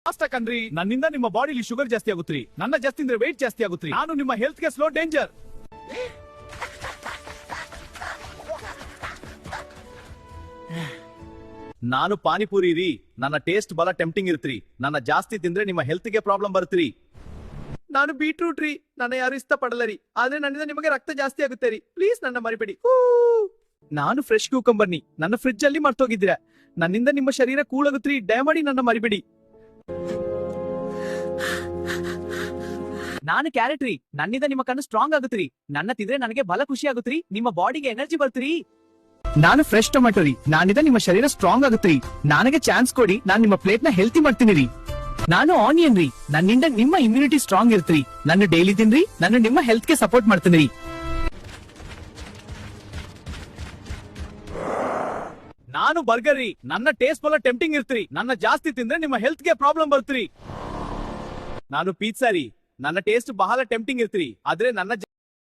ಅಷ್ಟ ಕಣ್ರಿ, ನನ್ನಿಂದ ನಿಮ್ಮ ಬಾಡಿಲಿ ಶುಗರ್ ಜಾಸ್ತಿ ಆಗುತ್ತ್ರಿ, ನನ್ನ ಜಾಸ್ತಿ ಅಂದ್ರೆ weight ಜಾಸ್ತಿ ಆಗುತ್ತ್ರಿ, ನಾನು ನಿಮ್ಮ ಹೆಲ್ತ್ ಗೆ ಸ್ಲೋ ಡೇಂಜರ್. ನಾನು ಪಾನಿಪುರಿ ರೀ, ನನ್ನ ಟೇಸ್ಟ್ ಬಲ ಟೆಂಪ್ಟಿಂಗ್ ಇರ್ತ್ರಿ, ನನ್ನ ಜಾಸ್ತಿ ತಿಂದ್ರೆ ನಿಮ್ಮ ಹೆಲ್ತ್ ಗೆ ಪ್ರಾಬ್ಲಮ್ ಬರುತ್ತ್ರಿ. ನಾನು ಬೀಟ್ರೂಟ್ ರೀ, ನನ್ನ ಯಾರು ಇಷ್ಟ ಪಡಲ್ಲ ರೀ, ಆದ್ರೆ ನನ್ನಿಂದ ನಿಮಗೆ ರಕ್ತ ಜಾಸ್ತಿ ಆಗುತ್ತೆ ರೀ, ಪ್ಲೀಸ್ ನನ್ನ ಮರಿಬೇಡಿ. ನಾನು ಫ್ರೆಶ್ ಕ್ಯೂಕಂಬರ್ ನೀ, ನನ್ನ ಫ್ರಿಡ್ಜ್ ಅಲ್ಲಿ ಮರ್ತೋಗಿದ್ದೀರಾ, ನನ್ನಿಂದ ನಿಮ್ಮ ಶರೀರ ಕೂಳಾಗುತ್ತ್ರಿ, ದಯಮಾಡಿ ನನ್ನ ಮರಿಬೇಡಿ. ನಾನು ಕ್ಯಾರೆಟ್ ರೀ, ನನ್ನಿಂದ ನಿಮ್ಮ ಕಣ್ಣು ಸ್ಟ್ರಾಂಗ್ ಆಗುತ್ತ್ರಿ, ನನ್ನ ತಿಂದ್ರೆ ನನಗೆ ಬಲ ಖುಷಿ ಆಗುತ್ತ್ರಿ, ನಿಮ್ಮ ಬಾಡಿಗೆ ಎನರ್ಜಿ ಬರ್ತೀರಿ. ನಾನು ಫ್ರೆಶ್ ಟೊಮ್ಯಾಟೊ ರೀ, ನಾನಿಂದ ನಿಮ್ಮ ಶರೀರ ಸ್ಟ್ರಾಂಗ್ ಆಗುತ್ತ್ರಿ, ನನಗೆ ಚಾನ್ಸ್ ಕೊಡಿ, ನಾನು ನಿಮ್ಮ ಪ್ಲೇಟ್ ನ ಹೆಲ್ತಿ ಮಾಡ್ತೀನಿ ರೀ. ನಾನು ಆನಿಯನ್ ರೀ, ನನ್ನಿಂದ ನಿಮ್ಮ ಇಮ್ಯುನಿಟಿ ಸ್ಟ್ರಾಂಗ್ ಇರ್ತ್ರಿ, ನನ್ನ ಡೈಲಿ ತಿನ್ರಿ, ನಾನು ನಿಮ್ಮ ಹೆಲ್ತ್ ಗೆ ಸಪೋರ್ಟ್ ಮಾಡ್ತೀನಿ ರೀ. ನಾನು ಬರ್ಗರ್ ರೀ, ನನ್ನ ಟೇಸ್ಟ್ ಬಲ ಟೆಂಪ್ಟಿಂಗ್ ಇರ್ತ್ರಿ, ನನ್ನ ಜಾಸ್ತಿ ತಿಂದ್ರೆ ನಿಮ್ಮ ಹೆಲ್ತ್ ಗೆ ಪ್ರಾಬ್ಲಮ್ ಬರ್ತ್ರಿ. ನಾನು ಪಿಜ್ಜಾ ರೀ, ನನ್ನ ಟೇಸ್ಟ್ ಬಹಳ ಟೆಂಪ್ಟಿಂಗ್ ಇರ್ತ್ರಿ, ಆದ್ರೆ ನನ್ನ